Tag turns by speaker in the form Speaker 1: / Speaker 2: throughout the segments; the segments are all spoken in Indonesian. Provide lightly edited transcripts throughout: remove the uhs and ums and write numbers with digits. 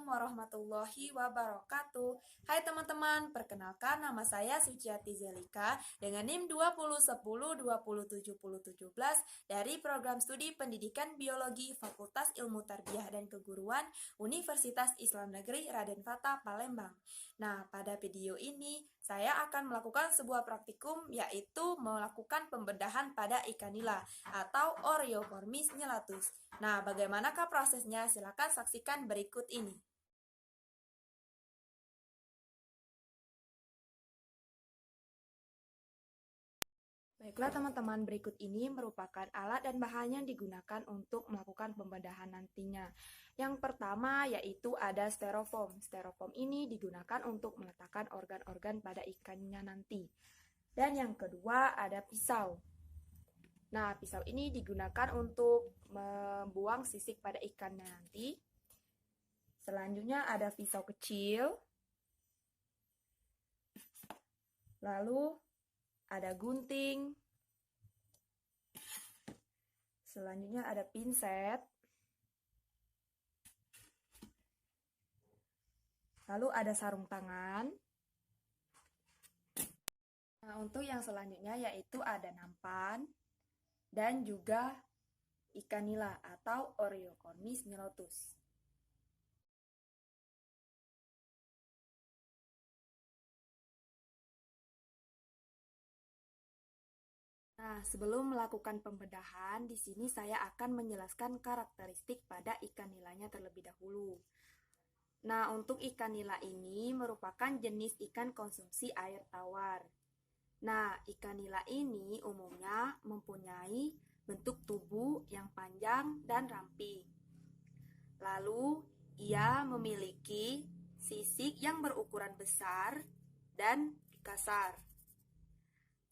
Speaker 1: warahmatullahi wabarakatuh. Hai teman-teman, perkenalkan nama saya Suciati Zelika dengan NIM 2010207017 dari Program Studi Pendidikan Biologi Fakultas Ilmu Tarbiyah dan Keguruan Universitas Islam Negeri Raden Fatah Palembang. Nah, pada video ini saya akan melakukan sebuah praktikum yaitu melakukan pembedahan pada ikan nila atau Oreoformis nyelatus. Nah, bagaimanakah prosesnya? Silakan saksikan berikut ini. Baiklah teman-teman, berikut ini merupakan alat dan bahan yang digunakan untuk melakukan pembedahan nantinya. Yang pertama yaitu ada styrofoam. Styrofoam ini digunakan untuk meletakkan organ-organ pada ikannya nanti. Dan yang kedua ada pisau. Nah, pisau ini digunakan untuk membuang sisik pada ikannya nanti. Selanjutnya ada pisau kecil. Lalu ada gunting. Selanjutnya ada pinset. Lalu ada sarung tangan. Nah, untuk yang selanjutnya yaitu ada nampan dan juga ikan nila atau Oreoformis nyelatus. Nah, sebelum melakukan pembedahan, di sini saya akan menjelaskan karakteristik pada ikan nilanya terlebih dahulu. Nah, untuk ikan nila ini merupakan jenis ikan konsumsi air tawar. Nah, ikan nila ini umumnya mempunyai bentuk tubuh yang panjang dan ramping. Lalu, ia memiliki sisik yang berukuran besar dan kasar.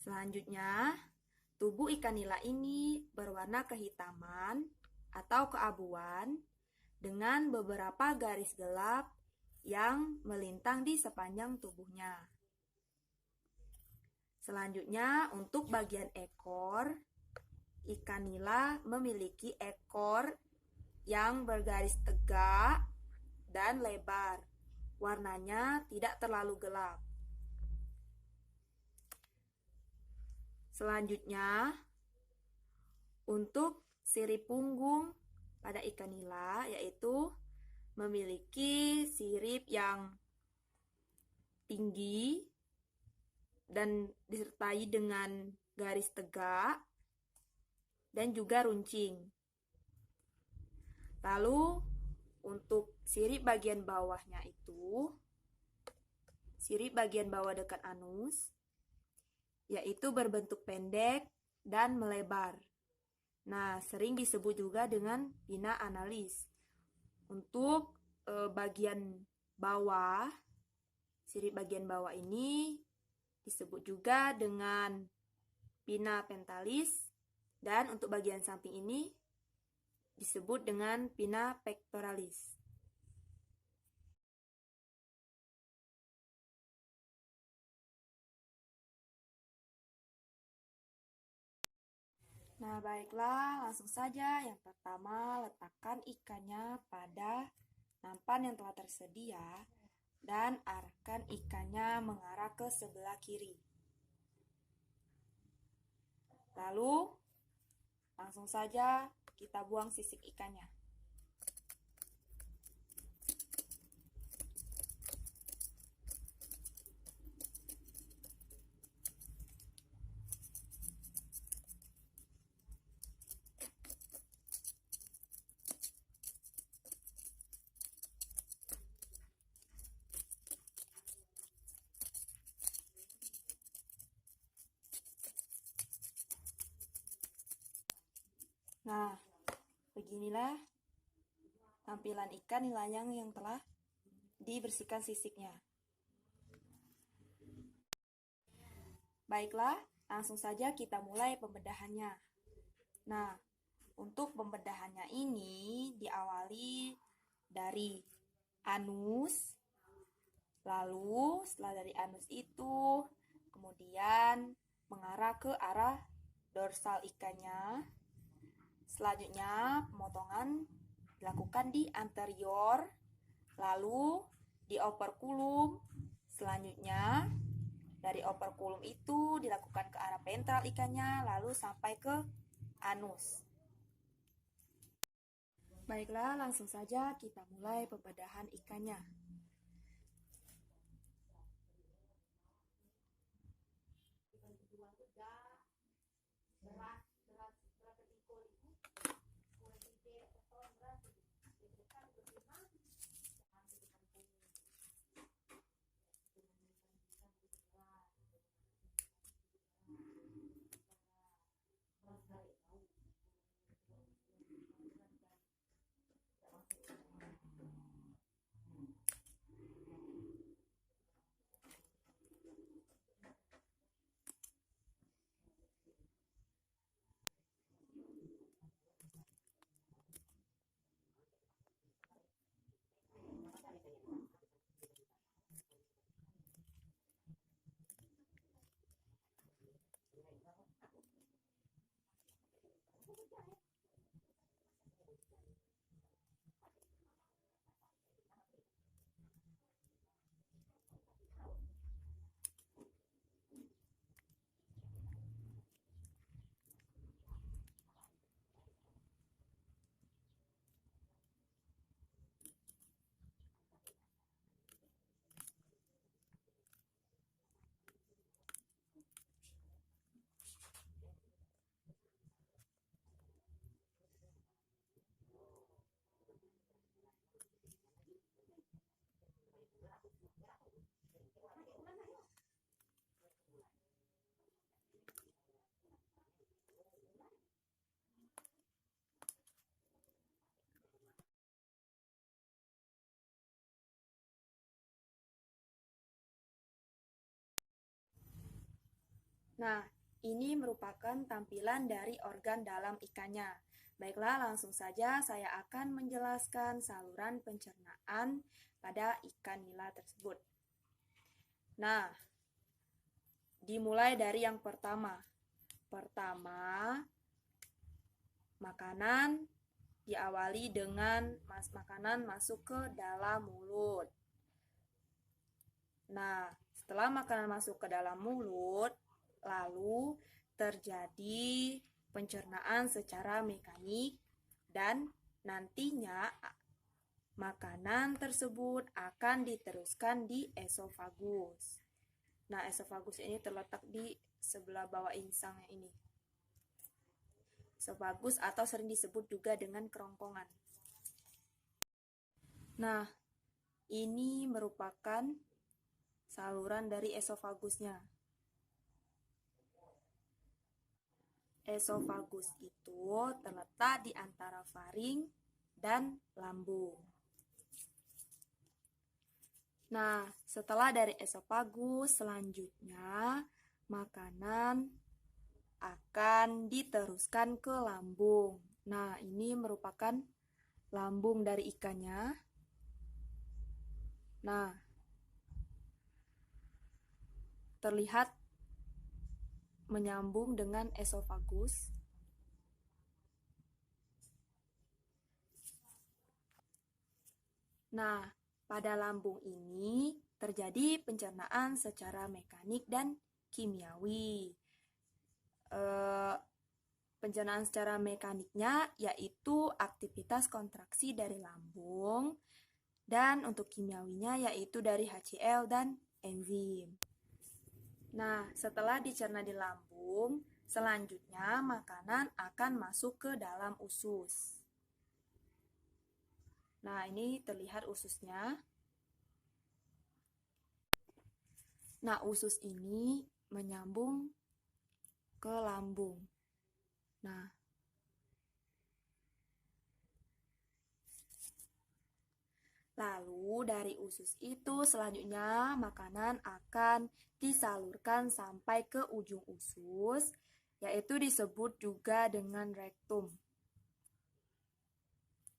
Speaker 1: Selanjutnya, tubuh ikan nila ini berwarna kehitaman atau keabuan dengan beberapa garis gelap yang melintang di sepanjang tubuhnya. Selanjutnya, untuk bagian ekor, ikan nila memiliki ekor yang bergaris tegak dan lebar. Warnanya tidak terlalu gelap. Selanjutnya, untuk sirip punggung pada ikan nila yaitu memiliki sirip yang tinggi dan disertai dengan garis tegak dan juga runcing. Lalu untuk sirip bagian bawahnya itu, sirip bagian bawah dekat anus, yaitu berbentuk pendek dan melebar. Nah, sering disebut juga dengan pinna analis. Untuk bagian bawah, sirip bagian bawah ini disebut juga dengan pinna pentalis, dan untuk bagian samping ini disebut dengan pinna pectoralis. Nah, baiklah, langsung saja. Yang pertama, letakkan ikannya pada nampan yang telah tersedia dan arahkan ikannya mengarah ke sebelah kiri. Lalu, langsung saja kita buang sisik ikannya. Nah, beginilah tampilan ikan nilayang yang telah dibersihkan sisiknya. Baiklah, langsung saja kita mulai pembedahannya. Nah, untuk pembedahannya ini diawali dari anus, lalu setelah dari anus itu kemudian mengarah ke arah dorsal ikannya. Selanjutnya, pemotongan dilakukan di anterior Lalu di operculum, selanjutnya dari operculum itu dilakukan ke arah ventral ikannya, lalu sampai ke anus. Baiklah, langsung saja kita mulai pembedahan ikannya. Nah, ini merupakan tampilan dari organ dalam ikannya. Baiklah, langsung saja saya akan menjelaskan saluran pencernaan pada ikan nila tersebut. Nah, dimulai dari yang pertama. Makanan diawali dengan makanan masuk ke dalam mulut. Nah, setelah makanan masuk ke dalam mulut, lalu terjadi pencernaan secara mekanik dan nantinya makanan tersebut akan diteruskan di esofagus. Nah, esofagus ini terletak di sebelah bawah insangnya ini. Esofagus atau sering disebut juga dengan kerongkongan. Nah, ini merupakan saluran dari esofagusnya. Esofagus itu terletak di antara faring dan lambung. Nah, setelah dari esofagus, selanjutnya makanan akan diteruskan ke lambung. Nah, ini merupakan lambung dari ikannya. Nah, terlihat menyambung dengan esofagus. Nah, pada lambung ini terjadi pencernaan secara mekanik dan kimiawi. Pencernaan secara mekaniknya yaitu aktivitas kontraksi dari lambung, dan untuk kimiawinya yaitu dari HCl dan enzim. Nah, setelah dicerna di lambung, selanjutnya makanan akan masuk ke dalam usus. Nah, ini terlihat ususnya. Nah, usus ini menyambung ke lambung. Nah, lalu dari usus itu selanjutnya makanan akan disalurkan sampai ke ujung usus, yaitu disebut juga dengan rektum.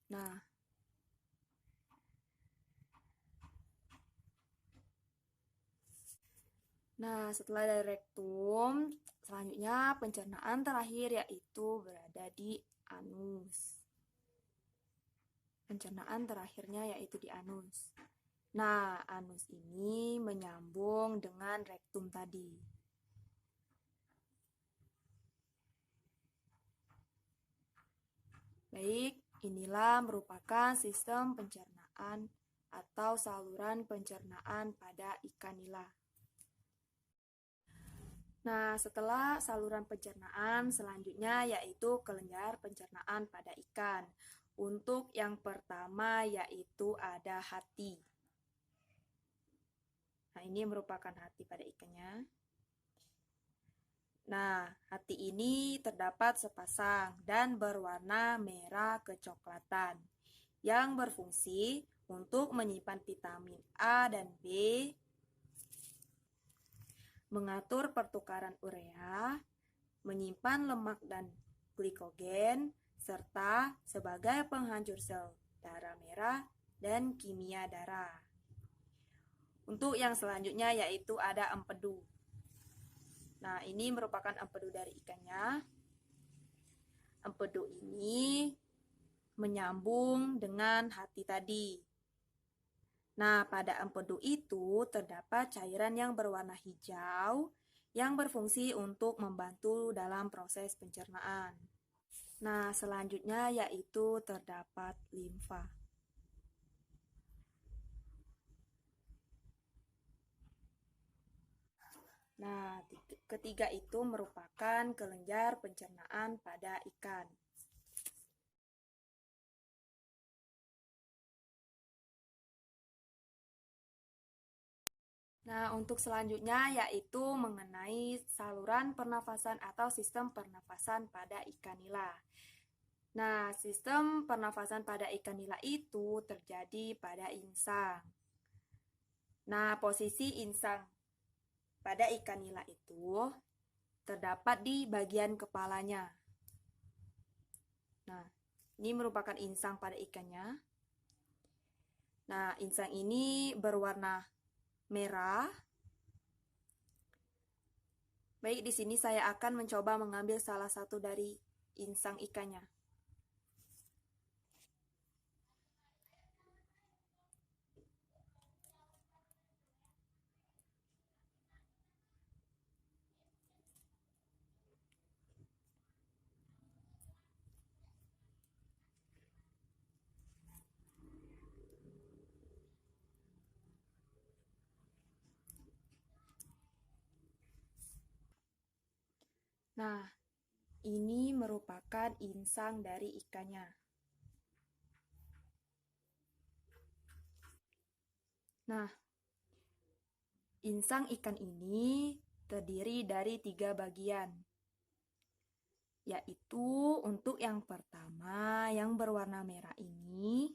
Speaker 1: Nah, setelah dari rektum, selanjutnya pencernaan terakhir yaitu berada di anus. pencernaan terakhirnya yaitu di anus. Nah, anus ini menyambung dengan rektum tadi. Baik, inilah merupakan sistem pencernaan atau saluran pencernaan pada ikan nila. Nah, setelah saluran pencernaan, selanjutnya yaitu kelenjar pencernaan pada ikan. Untuk yang pertama yaitu ada hati. Nah, ini merupakan hati pada ikannya. Nah, hati ini terdapat sepasang dan berwarna merah kecoklatan yang berfungsi untuk menyimpan vitamin A dan B, mengatur pertukaran urea, menyimpan lemak dan glikogen, serta sebagai penghancur sel darah merah dan kimia darah. Untuk yang selanjutnya yaitu ada empedu. Nah, ini merupakan empedu dari ikannya. Empedu ini menyambung dengan hati tadi. Nah, pada empedu itu terdapat cairan yang berwarna hijau yang berfungsi untuk membantu dalam proses pencernaan. Nah, selanjutnya yaitu terdapat limfa. Nah, ketiga itu merupakan kelenjar pencernaan pada ikan. Nah, untuk selanjutnya yaitu mengenai saluran pernafasan atau sistem pernafasan pada ikan nila. Nah, sistem pernafasan pada ikan nila itu terjadi pada insang. Nah, posisi insang pada ikan nila itu terdapat di bagian kepalanya. Nah, ini merupakan insang pada ikannya. Nah, insang ini berwarna merah. Baik, di sini saya akan mencoba mengambil salah satu dari insang ikannya. Nah, ini merupakan insang dari ikannya. Nah, insang ikan ini terdiri dari 3 bagian, yaitu untuk yang pertama yang berwarna merah ini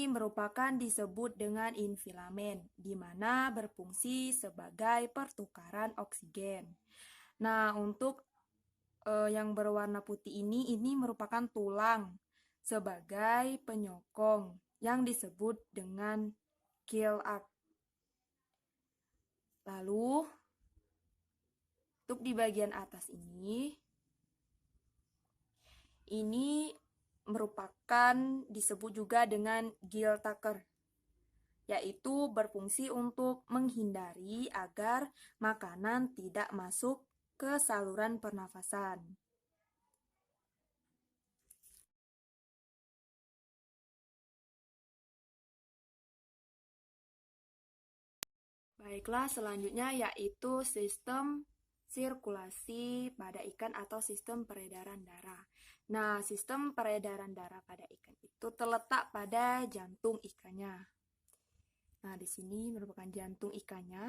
Speaker 1: merupakan disebut dengan infilamen, di mana berfungsi sebagai pertukaran oksigen. Nah, untuk yang berwarna putih ini merupakan tulang sebagai penyokong yang disebut dengan gill-up. Lalu, untuk di bagian atas ini merupakan disebut juga dengan gill tucker, yaitu berfungsi untuk menghindari agar makanan tidak masuk ke saluran pernafasan. Baiklah, selanjutnya yaitu sistem sirkulasi pada ikan atau sistem peredaran darah. Nah, sistem peredaran darah pada ikan itu terletak pada jantung ikannya. Nah, di sini merupakan jantung ikannya.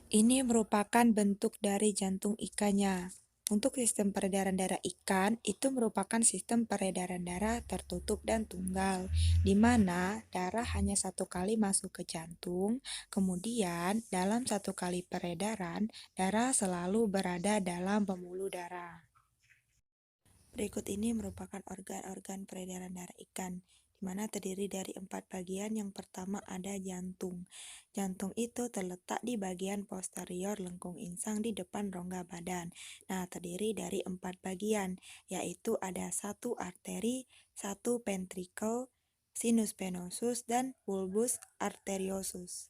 Speaker 2: Ini merupakan bentuk dari jantung ikannya. Untuk sistem peredaran darah ikan, itu merupakan sistem peredaran darah tertutup dan tunggal, di mana darah hanya satu kali masuk ke jantung, kemudian dalam satu kali peredaran, darah selalu berada dalam pembuluh darah. Berikut ini merupakan organ-organ peredaran darah ikan, di mana terdiri dari 4 bagian. Yang pertama ada jantung. Jantung itu terletak di bagian posterior lengkung insang di depan rongga badan. Nah, terdiri dari 4 bagian, yaitu ada 1 arteri, 1 ventricle, sinus venosus, dan bulbus arteriosus.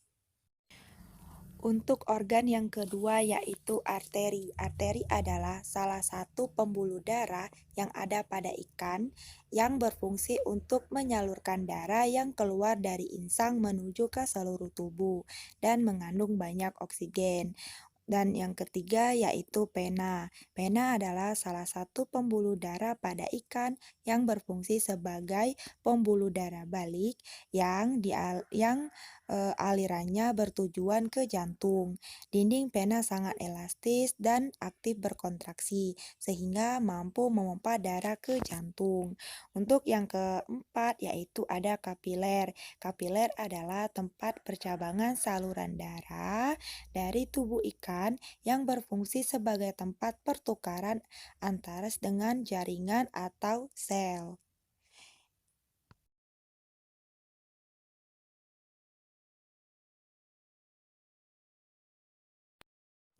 Speaker 2: Untuk organ yang kedua yaitu arteri. Arteri adalah salah satu pembuluh darah yang ada pada ikan yang berfungsi untuk menyalurkan darah yang keluar dari insang menuju ke seluruh tubuh dan mengandung banyak oksigen. Dan yang ketiga yaitu pena. Pena adalah salah satu pembuluh darah pada ikan yang berfungsi sebagai pembuluh darah balik yang alirannya bertujuan ke jantung. Dinding pena sangat elastis dan aktif berkontraksi sehingga mampu memompa darah ke jantung. Untuk yang keempat yaitu ada kapiler. Kapiler adalah tempat percabangan saluran darah dari tubuh ikan yang berfungsi sebagai tempat pertukaran antares dengan jaringan atau sel.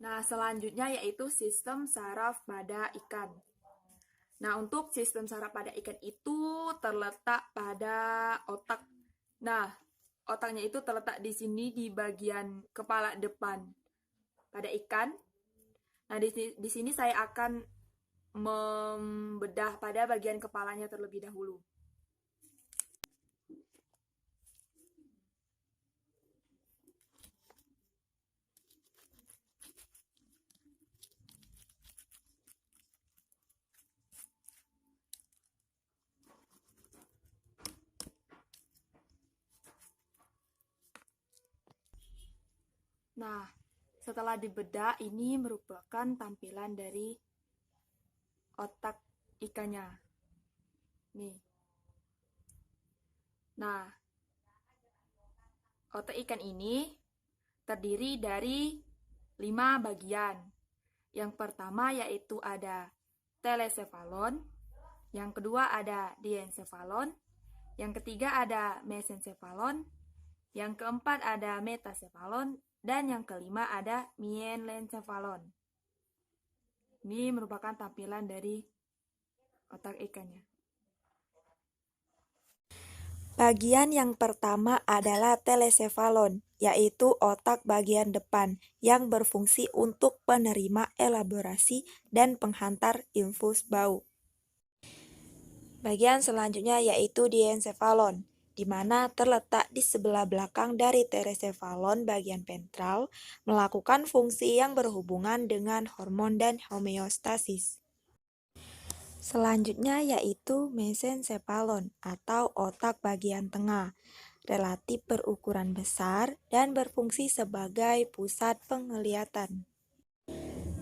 Speaker 1: Nah, selanjutnya yaitu sistem saraf pada ikan. Nah, untuk sistem saraf pada ikan itu terletak pada otak. Nah, otaknya itu terletak di sini di bagian kepala depan pada ikan. Nah, di sini saya akan membedah pada bagian kepalanya terlebih dahulu. Nah, setelah dibedah, ini merupakan tampilan dari otak ikannya. Nih. Nah, otak ikan ini terdiri dari 5 bagian. Yang pertama yaitu ada telecephalon, yang kedua ada diencephalon, yang ketiga ada mesencephalon, yang keempat ada metacephalon, dan yang kelima ada mielencephalon. Ini merupakan tampilan dari otak ikannya.
Speaker 2: Bagian yang pertama adalah telecephalon, yaitu otak bagian depan yang berfungsi untuk penerima elaborasi dan penghantar infus bau. Bagian selanjutnya yaitu diencephalon, di mana terletak di sebelah belakang dari terecephalon bagian ventral, melakukan fungsi yang berhubungan dengan hormon dan homeostasis. Selanjutnya yaitu mesencephalon atau otak bagian tengah, relatif berukuran besar dan berfungsi sebagai pusat penglihatan.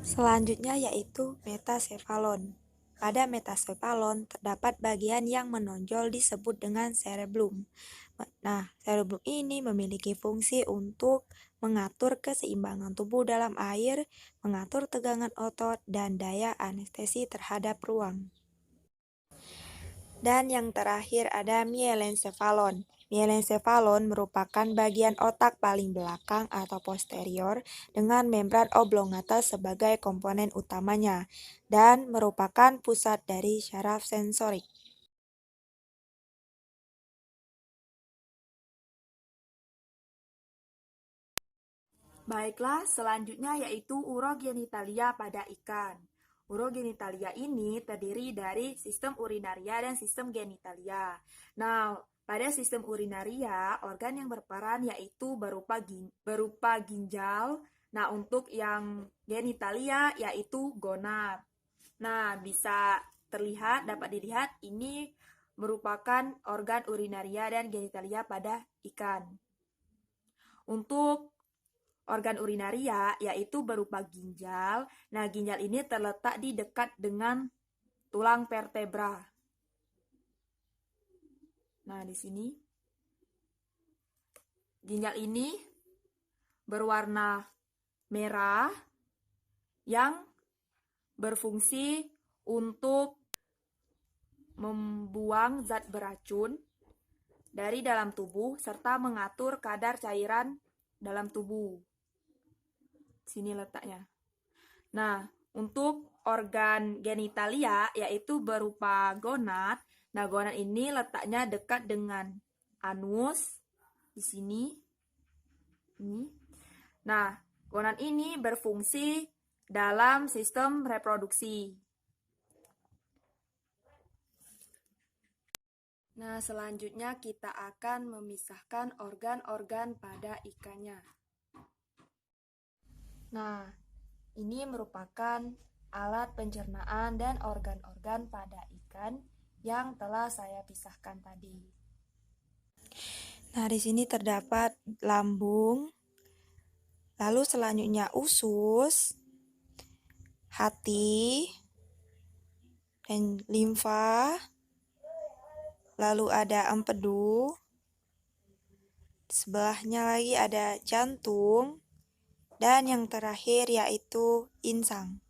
Speaker 2: Selanjutnya yaitu metacephalon. Pada metacephalon terdapat bagian yang menonjol disebut dengan cerebellum. Nah, cerebellum ini memiliki fungsi untuk mengatur keseimbangan tubuh dalam air, mengatur tegangan otot, dan daya anestesi terhadap ruang. Dan yang terakhir ada mielencephalon. Mielencephalon merupakan bagian otak paling belakang atau posterior dengan membran oblongata sebagai komponen utamanya dan merupakan pusat dari syaraf sensorik.
Speaker 1: Baiklah, selanjutnya yaitu urogenitalia pada ikan. Urogenitalia ini terdiri dari sistem urinaria dan sistem genitalia. Nah, pada sistem urinaria, organ yang berperan yaitu berupa ginjal. Nah, untuk yang genitalia yaitu gonad. Nah, dapat dilihat ini merupakan organ urinaria dan genitalia pada ikan. Untuk organ urinaria yaitu berupa ginjal. Nah, ginjal ini terletak di dekat dengan tulang vertebra. Nah, di sini ginjal ini berwarna merah yang berfungsi untuk membuang zat beracun dari dalam tubuh serta mengatur kadar cairan dalam tubuh. Sini letaknya. Nah, untuk organ genitalia yaitu berupa gonad. Nah, gonad ini letaknya dekat dengan anus di sini. Ini. Nah, gonad ini berfungsi dalam sistem reproduksi. Nah, selanjutnya kita akan memisahkan organ-organ pada ikannya. Nah, ini merupakan alat pencernaan dan organ-organ pada ikan yang telah saya pisahkan tadi.
Speaker 2: Nah, di sini terdapat lambung, lalu selanjutnya usus, hati, dan limfa, lalu ada empedu, sebelahnya lagi ada jantung, dan yang terakhir yaitu insang.